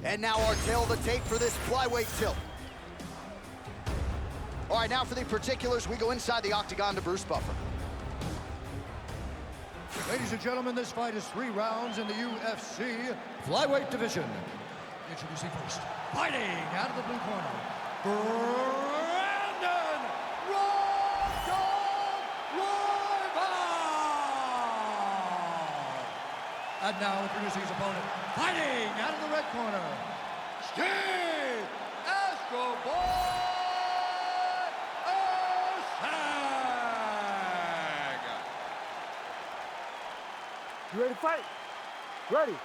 And now our tail of the tape for this flyweight tilt. All right, now for the particulars, we go inside the octagon to Bruce Buffer. Ladies and gentlemen, this fight is 3 rounds in the UFC flyweight division. Introducing first, fighting out of the blue corner, Brandon Royval! And now introducing his opponent, fighting out of the red corner, Steve Escobar! You ready to fight? Ready.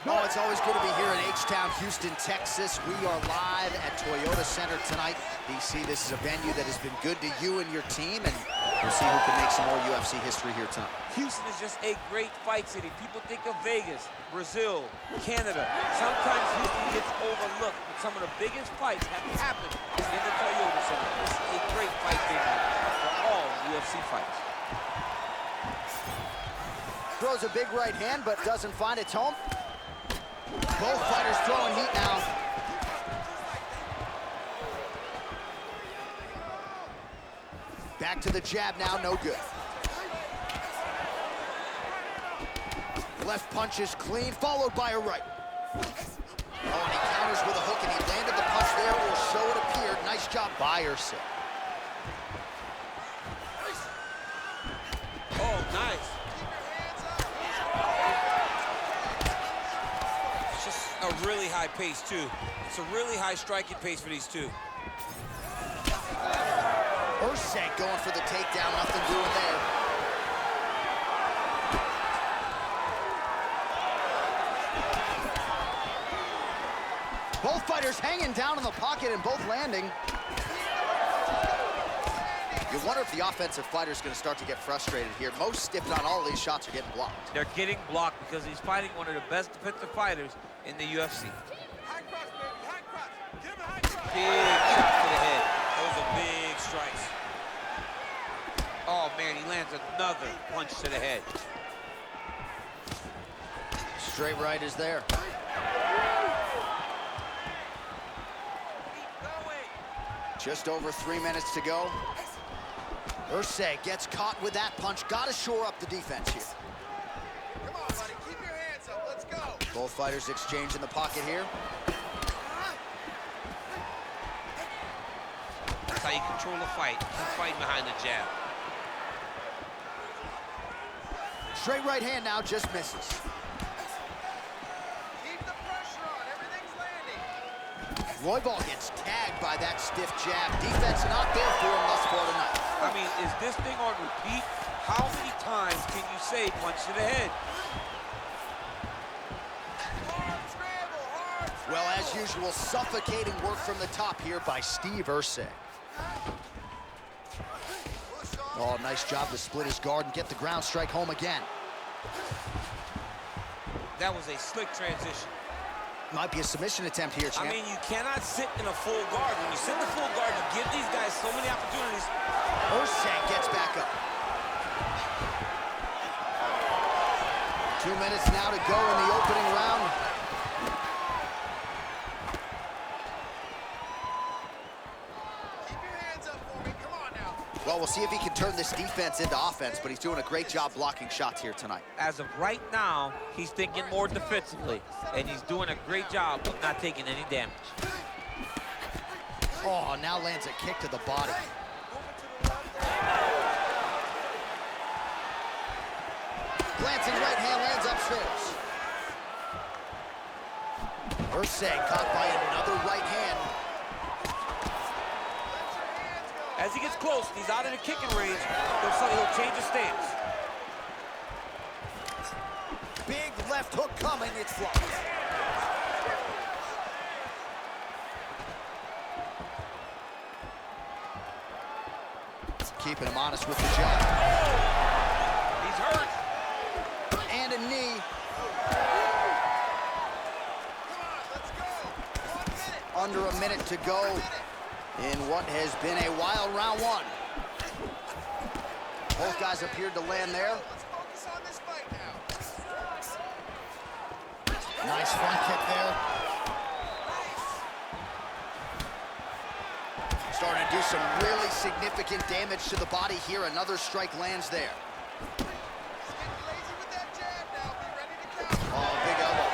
Oh, it's always good to be here in H-Town, Houston, Texas. We are live at Toyota Center tonight. DC, this is a venue that has been good to you and your team, and we'll see who can make some more UFC history here tonight. Houston is just a great fight city. People think of Vegas, Brazil, Canada. Sometimes Houston gets overlooked, but some of the biggest fights have happened in the Toyota Center. This is a great fight venue for all UFC fights. Throws a big right hand, but doesn't find its home. Both fighters throwing heat now. Back to the jab now, no good. Left punch is clean, followed by a right. Oh, and he counters with a hook, and he landed the punch there, or so it appeared. Nice job by Erceg. Oh, nice. A really high pace, too. It's a really high striking pace for these two. Erceg going for the takedown, nothing doing there. Both fighters hanging down in the pocket and both landing. You wonder if the offensive fighter is going to start to get frustrated here. Most, if not all, of these shots are getting blocked. They're getting blocked because he's fighting one of the best defensive fighters in the UFC. High cross, baby, high cross. Give him a high cross. Big shot to the head. Those are big strikes. Oh, man, he lands another punch to the head. Straight right is there. Just over 3 minutes to go. Erceg gets caught with that punch. Got to shore up the defense here. Come on, buddy, keep your hands up. Let's go. Both fighters exchange in the pocket here. That's how you control a fight. Keep fighting behind the jab. Straight right hand now, just misses. Keep the pressure on. Everything's landing. Royval gets tagged by that stiff jab. Defense not there for him thus far tonight. I mean, is this thing on repeat? How many times can you say punch to the head? Hard scramble, hard scramble. Well, as usual, suffocating work from the top here by Steve Erceg. Oh, nice job to split his guard and get the ground strike home again. That was a slick transition. Might be a submission attempt here, champ. I mean, you cannot sit in a full guard. When you sit in a full guard, you give these guys so many opportunities. Erceg gets back up. 2 minutes now to go in the opening round. Keep your hands up for me. Come on now. Well, we'll see if he can turn this defense into offense, but he's doing a great job blocking shots here tonight. As of right now, he's thinking more defensively, and he's doing a great job of not taking any damage. Oh, now lands a kick to the body. Glancing right hand lands upstairs. Erceg caught by another right hand. As he gets close, he's out of the kicking range, he'll change his stance. Big left hook coming, it's blocked. Keeping him honest with the jab. He's hurt. And a knee. Come on, let's go. 1 minute. Under a minute to go in what has been a wild round one. Both guys appeared to land there. Let's focus on this fight now. Nice front kick there. some really significant damage to the body here. Another strike lands there. He's getting lazy with that jab now. Be ready to counter. Oh, big elbow.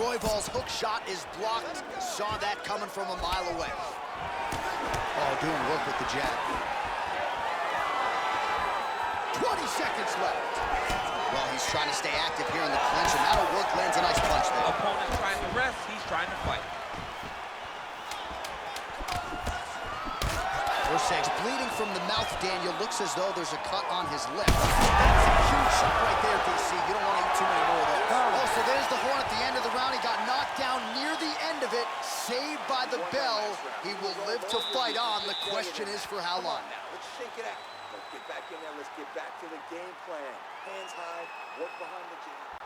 Royval's hook shot is blocked. Saw that coming from a mile away. Oh, doing work with the jab. 20 seconds left. Well, he's trying to stay active here in the clinch, and that'll work. Lands a nice punch there. Opponent's trying to rest, he's trying to fight. Erceg's bleeding from the mouth, Daniel. Looks as though there's a cut on his lip. That's a huge shot right there, DC. You don't want to eat too many more of those. Oh, so there's the horn at the end of the round. He got knocked down near the end of it. Saved by the bell. He will live to fight on. The question is for how long. Let's shake it out. Let's get back in there. Let's get back to the game plan. Hands high, work behind the jab.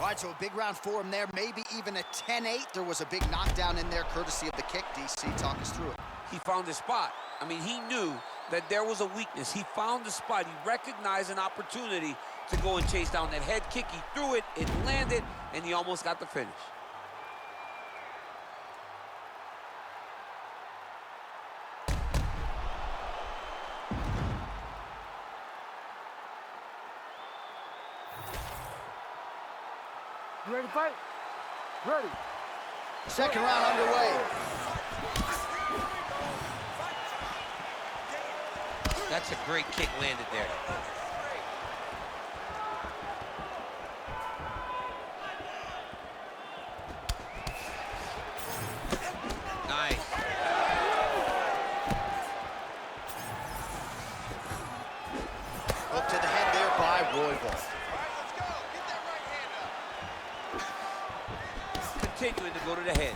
All right, so a big round for him there. Maybe even a 10-8. There was a big knockdown in there, courtesy of the kick. DC, talk us through it. He found his spot. I mean, he knew that there was a weakness. He found the spot. He recognized an opportunity to go and chase down that head kick. He threw it, it landed, and he almost got the finish. You ready to fight? Ready. Second round underway. That's a great kick landed there. Nice. Hook to the head there by Royval. All right, let's go. Get that right hand up. Continuing to go to the head.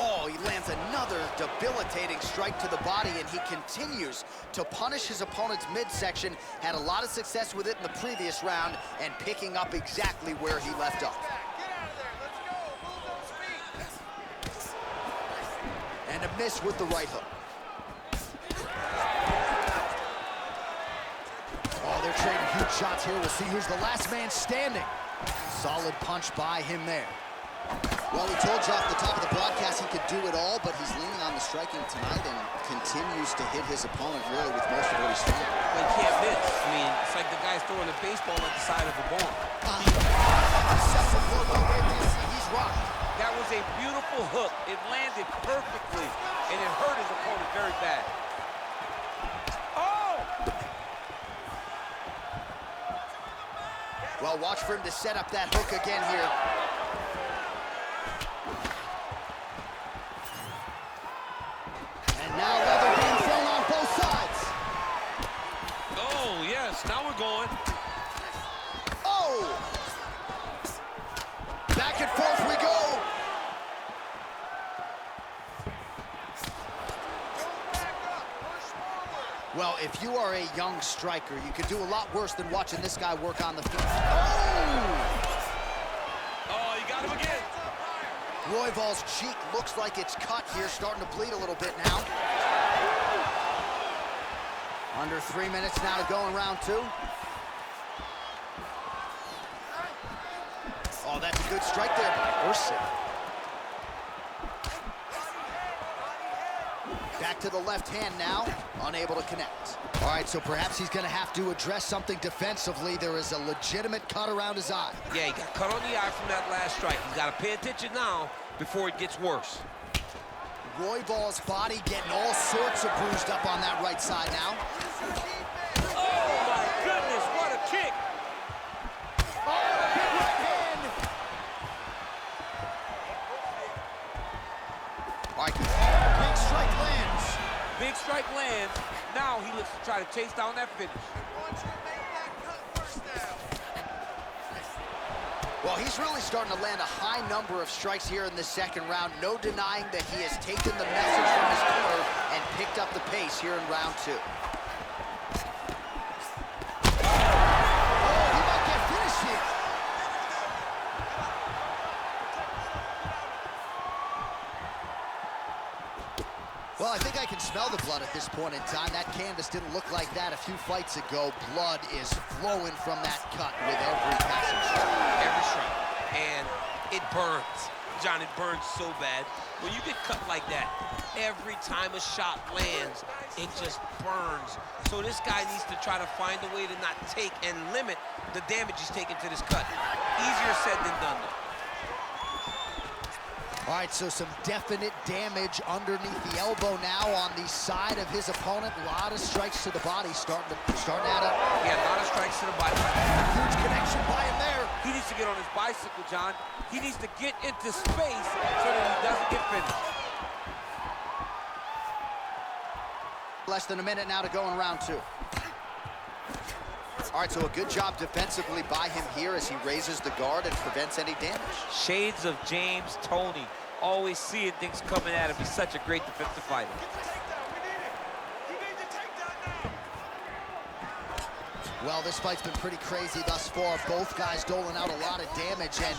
Oh, he lands another debilitating strike to the body, and he continues to punish his opponent's midsection. Had a lot of success with it in the previous round, and picking up exactly where he left off. Get out of there. Let's go. Move those feet. And a miss with the right hook. Oh, they're trading huge shots here. We'll see who's the last man standing. Solid punch by him there. Well, he told you off the top of the broadcast he could do it all, but he's leaning on the striking tonight and continues to hit his opponent really with most of what he's throwing. Well, he can't miss. I mean, it's like the guy's throwing a baseball at the side of a barn. He's rocked. That was a beautiful hook. It landed perfectly, and it hurt his opponent very bad. Oh! Well, watch for him to set up that hook again here. And now leather being thrown on both sides. Oh, yes, now we're going. Oh! Back and forth we go. Well, if you are a young striker, you could do a lot worse than watching this guy work on the field. Oh, you got him again. Royval's cheek looks like it's cut here, starting to bleed a little bit now. Under 3 minutes now to go in round two. Oh, that's a good strike there by Erceg. Back to the left hand now, unable to connect. All right, so perhaps he's going to have to address something defensively. There is a legitimate cut around his eye. Yeah, he got cut on the eye from that last strike. He's got to pay attention now before it gets worse. Royval's body getting all sorts of bruised up on that right side now. Oh, my goodness, what a kick. Oh, big right hand. All right, big strike lands. Big strike lands. Now he looks to try to chase down that finish. Well, he's really starting to land a high number of strikes here in the second round. No denying that he has taken the message from his corner and picked up the pace here in round two. Oh, he might get finished here. Well, I think I can smell the blood at this point in time. That canvas didn't look like that a few fights ago. Blood is flowing from that cut with every passing strike. Every strike. And it burns. John, it burns so bad. When you get cut like that, every time a shot lands, it just burns. So this guy needs to try to find a way to not take and limit the damage he's taking to this cut. Easier said than done, though. All right, so some definite damage underneath the elbow now on the side of his opponent. A lot of strikes to the body starting to add up. Yeah, a lot of strikes to the body. Huge connection by him there. He needs to get on his bicycle, John. He needs to get into space so that he doesn't get finished. Less than a minute now to go in round 2. All right, so a good job defensively by him here as he raises the guard and prevents any damage. Shades of James Toney. Always seeing things coming at him. He's such a great defensive fighter. Well, this fight's been pretty crazy thus far. Both guys doling out a lot of damage, and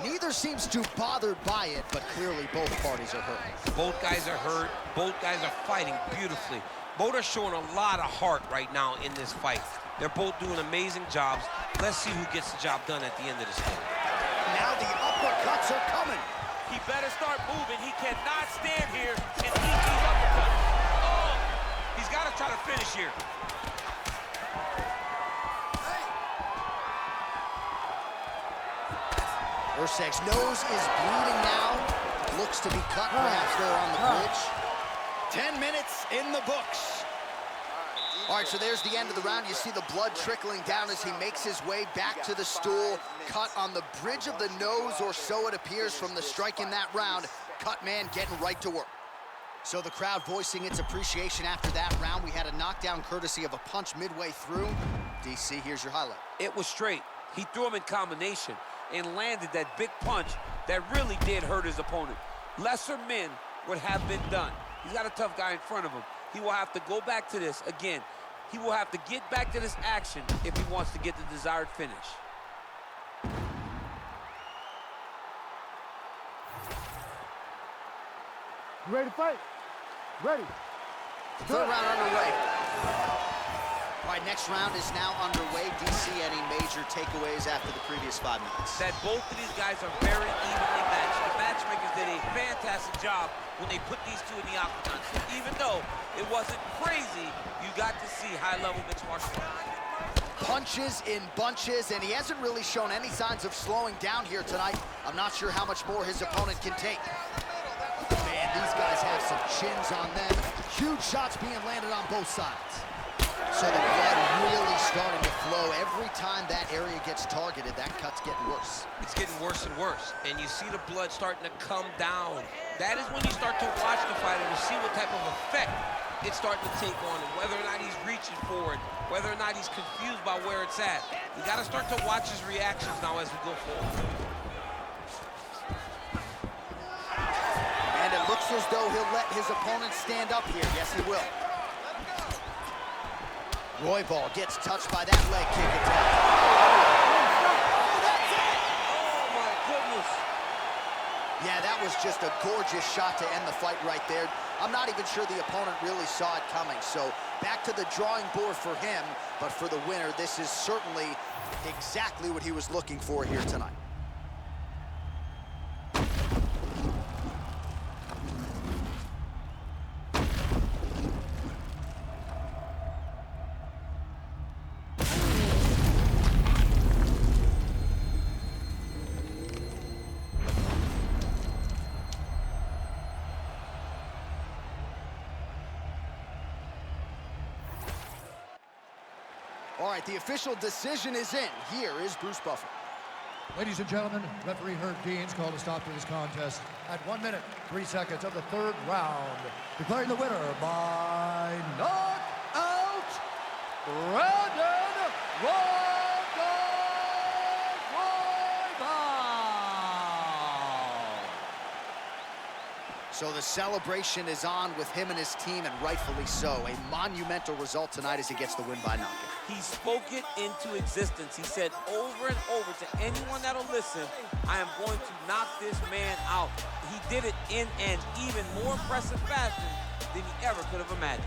neither seems too bothered by it, but clearly both parties are hurt. Both guys are hurt. Both guys are fighting beautifully. Both are showing a lot of heart right now in this fight. They're both doing amazing jobs. Let's see who gets the job done at the end of this fight. Now the uppercuts are coming. He better start moving. He cannot stand here and eat these uppercuts. Oh, he's got to try to finish here. Erceg's nose is bleeding now. Looks to be cut perhaps there on the bridge. 10 minutes in the books. All right, so there's the end of the round. You see the blood trickling down as he makes his way back to the stool. Cut on the bridge of the nose, or so it appears from the strike in that round. Cut man getting right to work. So the crowd voicing its appreciation after that round. We had a knockdown courtesy of a punch midway through. DC, here's your highlight. It was straight. He threw him in combination and landed that big punch that really did hurt his opponent. Lesser men would have been done. He's got a tough guy in front of him. He will have to go back to this. Again, he will have to get back to this action if he wants to get the desired finish. You ready to fight? Ready. Third round underway. All right, next round is now underway. DC, any major takeaways after the previous 5 minutes? That both of these guys are very evenly matched. The matchmakers did a fantastic job when they put these two in the octagon. So even though it wasn't crazy, you got to see high-level mixed martial arts. Punches in bunches, and he hasn't really shown any signs of slowing down here tonight. I'm not sure how much more his opponent can take. Man, these guys have some chins on them. Huge shots being landed on both sides. So the blood really starting to flow. Every time that area gets targeted, that cut's getting worse. It's getting worse and worse, and you see the blood starting to come down. That is when you start to watch the fighter to see what type of effect it's starting to take on him, whether or not he's reaching for it, whether or not he's confused by where it's at. You got to start to watch his reactions now as we go forward. And it looks as though he'll let his opponent stand up here. Yes, he will. Royval gets touched by that leg kick attack. Oh, that's it! Oh, my goodness. Yeah, that was just a gorgeous shot to end the fight right there. I'm not even sure the opponent really saw it coming. So back to the drawing board for him. But for the winner, this is certainly exactly what he was looking for here tonight. All right, the official decision is in. Here is Bruce Buffer. Ladies and gentlemen, referee Herb Deans called a stop to this contest at 1 minute, 3 seconds of the third round, declaring the winner by knockout, Brandon Royval. So the celebration is on with him and his team, and rightfully so. A monumental result tonight as he gets the win by knockout. He spoke it into existence. He said over and over to anyone that'll listen, I am going to knock this man out. He did it in an even more impressive fashion than he ever could have imagined.